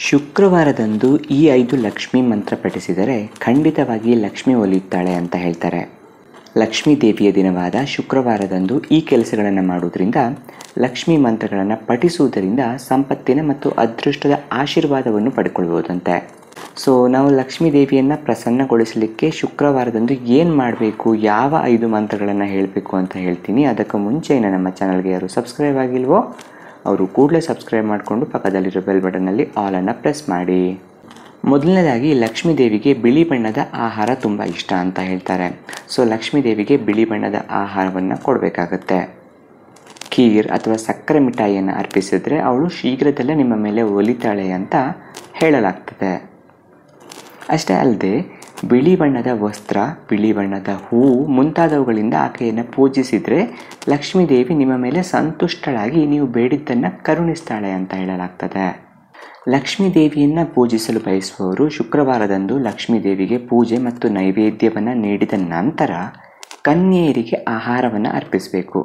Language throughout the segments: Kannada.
ಶುಕ್ರವಾರದಂದು ಈ 5 ಲಕ್ಷ್ಮೀ ಮಂತ್ರ ಪಠಿಸಿದರೆ ಖಂಡಿತವಾಗಿ ಲಕ್ಷ್ಮಿ ಒಲಿಯುತ್ತಾಳೆ ಅಂತ ಹೇಳ್ತಾರೆ. ಲಕ್ಷ್ಮೀ ದೇವಿಯ ದಿನವಾದ ಶುಕ್ರವಾರದಂದು ಈ ಕೆಲಸಗಳನ್ನು ಮಾಡುವುದರಿಂದ, ಲಕ್ಷ್ಮೀ ಮಂತ್ರಗಳನ್ನು ಪಠಿಸುವುದರಿಂದ ಸಂಪತ್ತಿನ ಮತ್ತು ಅದೃಷ್ಟದ ಆಶೀರ್ವಾದವನ್ನು ಪಡ್ಕೊಳ್ಬೋದಂತೆ. ಸೊ ನಾವು ಲಕ್ಷ್ಮೀ ದೇವಿಯನ್ನು ಪ್ರಸನ್ನಗೊಳಿಸಲಿಕ್ಕೆ ಶುಕ್ರವಾರದಂದು ಏನು ಮಾಡಬೇಕು, ಯಾವ 5 ಮಂತ್ರಗಳನ್ನು ಹೇಳಬೇಕು ಅಂತ ಹೇಳ್ತೀನಿ. ಅದಕ್ಕೂ ಮುಂಚೆ ನಮ್ಮ ಚಾನಲ್ಗೆ ಯಾರು ಸಬ್ಸ್ಕ್ರೈಬ್ ಆಗಿಲ್ವೋ ಅವರು ಕೂಡಲೇ ಸಬ್ಸ್ಕ್ರೈಬ್ ಮಾಡಿಕೊಂಡು ಪಕ್ಕದಲ್ಲಿರೋ ಬೆಲ್ ಬಟನ್ನಲ್ಲಿ ಆಲನ್ನು ಪ್ರೆಸ್ ಮಾಡಿ. ಮೊದಲನೇದಾಗಿ ಲಕ್ಷ್ಮೀ ದೇವಿಗೆ ಬಿಳಿ ಬಣ್ಣದ ಆಹಾರ ತುಂಬ ಇಷ್ಟ ಅಂತ ಹೇಳ್ತಾರೆ. ಸೊ ಲಕ್ಷ್ಮೀ ದೇವಿಗೆ ಬಿಳಿ ಬಣ್ಣದ ಆಹಾರವನ್ನು ಕೊಡಬೇಕಾಗತ್ತೆ. ಖೀರ್ ಅಥವಾ ಸಕ್ಕರೆ ಮಿಠಾಯಿಯನ್ನು ಅರ್ಪಿಸಿದ್ರೆ ಅವಳು ಶೀಘ್ರದಲ್ಲೇ ನಿಮ್ಮ ಮೇಲೆ ಒಲಿತಾಳೆ ಅಂತ ಹೇಳಲಾಗ್ತದೆ. ಅಷ್ಟೇ ಅಲ್ಲದೆ ಬಿಳಿ ಬಣ್ಣದ ವಸ್ತ್ರ, ಬಿಳಿ ಬಣ್ಣದ ಹೂವು ಮುಂತಾದವುಗಳಿಂದ ಆಕೆಯನ್ನು ಪೂಜಿಸಿದರೆ ಲಕ್ಷ್ಮೀ ದೇವಿ ನಿಮ್ಮ ಮೇಲೆ ಸಂತುಷ್ಟಳಾಗಿ ನೀವು ಬೇಡಿದ್ದನ್ನು ಕರುಣಿಸ್ತಾಳೆ ಅಂತ ಹೇಳಲಾಗ್ತದೆ. ಲಕ್ಷ್ಮೀ ದೇವಿಯನ್ನು ಪೂಜಿಸಲು ಬಯಸುವವರು ಶುಕ್ರವಾರದಂದು ಲಕ್ಷ್ಮೀ ದೇವಿಗೆ ಪೂಜೆ ಮತ್ತು ನೈವೇದ್ಯವನ್ನು ನೀಡಿದ ನಂತರ ಕನ್ಯೆಯರಿಗೆ ಆಹಾರವನ್ನು ಅರ್ಪಿಸಬೇಕು.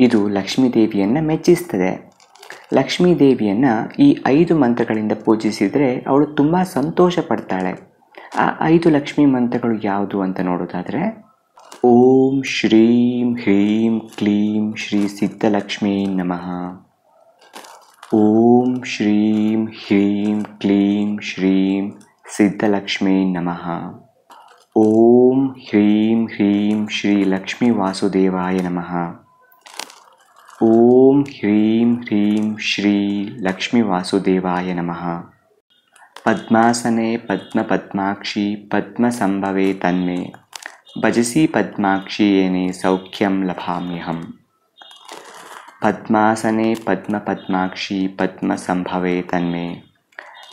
ಇದು ಲಕ್ಷ್ಮೀ ದೇವಿಯನ್ನು ಮೆಚ್ಚಿಸ್ತದೆ. ಲಕ್ಷ್ಮೀ ದೇವಿಯನ್ನು ಈ 5 ಮಂತ್ರಗಳಿಂದ ಪೂಜಿಸಿದರೆ ಅವಳು ತುಂಬ ಸಂತೋಷ ಪಡ್ತಾಳೆ. ಆ 5 ಲಕ್ಷ್ಮೀ ಮಂತ್ರಗಳು ಯಾವುದು ಅಂತ ನೋಡೋದಾದರೆ, ಓಂ ಶ್ರೀಂ ಹ್ರೀಂ ಕ್ಲೀಂ ಶ್ರೀ ಸಿದ್ಧಲಕ್ಷ್ಮೀ ನಮಃ. ಓಂ ಶ್ರೀಂ ಹ್ರೀಂ ಕ್ಲೀಂ ಶ್ರೀಂ ಸಿದ್ಧಲಕ್ಷ್ಮೀ ನಮಃ. ಓಂ ಹ್ರೀಂ ಹ್ರೀಂ ಶ್ರೀ ಲಕ್ಷ್ಮೀ ವಾಸುದೇವಾಯ ನಮಃ. ಓಂ ಹ್ರೀಂ ಹ್ರೀಂ ಶ್ರೀ ಲಕ್ಷ್ಮೀ ವಾಸುದೇವಾಯ ನಮಃ. ಪದ್ಮಾಸನೆ ಪದ್ಮಾಕ್ಷಿ ಪದ್ಮಸಂಭವೆ ತನ್ಮೇ ಭಜಸಿ ಪದ್ಮಾಕ್ಷಿ ಏನೇ ಸೌಖ್ಯಂ ಲಭಾಮ್ಯಹಂ. ಪದ್ಮಾಸನೆ ಪದ್ಮಾಕ್ಷಿ ಪದ್ಮಸಂಭವೆ ತನ್ಮೇ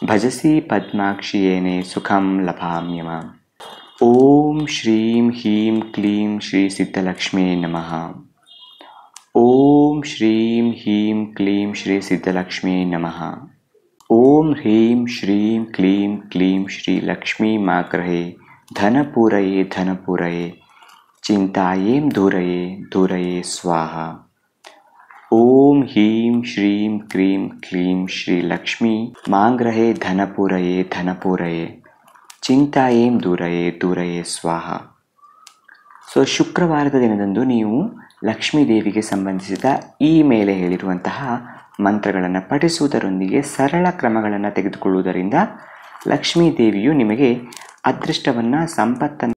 ಭಜಸಿ ಪದ್ಮಾಕ್ಷಿ ಏನೇ ಸುಖಂ ಲಭಾಮ್ಯಹಂ. ಓಂ ಶ್ರೀಂ ಹ್ರೀಂ ಕ್ಲೀಂ ಶ್ರೀ ಸಿದ್ಧಲಕ್ಷ್ಮೀ ನಮಃ. ಓಂ ಶ್ರೀಂ ಹ್ರೀಂ ಕ್ಲೀಂ ಶ್ರೀ ಸಿದ್ಧಲಕ್ಷ್ಮೀ ನಮಃ. ಓಂ ಹ್ರೀಂ ಶ್ರೀಂ ಕ್ಲೀಂ ಕ್ಲೀಂ ಶ್ರೀ ಲಕ್ಷ್ಮೀ ಮಾಗ್ರಹೇ ಧನಪೂರಯೇ ಚಿಂತಾಯೇಂ ದೂರಯೇ ಸ್ವಾಹ. ಓಂ ಹ್ರೀಂ ಶ್ರೀಂ ಕ್ಲೀಂ ಕ್ಲೀಂ ಶ್ರೀ ಲಕ್ಷ್ಮೀ ಮಾಗ್ರಹೇ ಧನಪೂರಯೇ ಚಿಂತಾಯೇಂ ದೂರಯೇ ಸ್ವಾಹ. ಸೊ ಶುಕ್ರವಾರದ ದಿನದಂದು ನೀವು ಲಕ್ಷ್ಮೀ ದೇವಿಗೆ ಸಂಬಂಧಿಸಿದ ಈ ಮೇಲೆ ಹೇಳಿರುವಂತಹ ಮಂತ್ರಗಳನ್ನು ಪಠಿಸುವುದರೊಂದಿಗೆ ಸರಳ ಕ್ರಮಗಳನ್ನು ತೆಗೆದುಕೊಳ್ಳುವುದರಿಂದ ಲಕ್ಷ್ಮೀ ದೇವಿಯು ನಿಮಗೆ ಅದೃಷ್ಟವನ್ನು, ಸಂಪತ್ತನ್ನು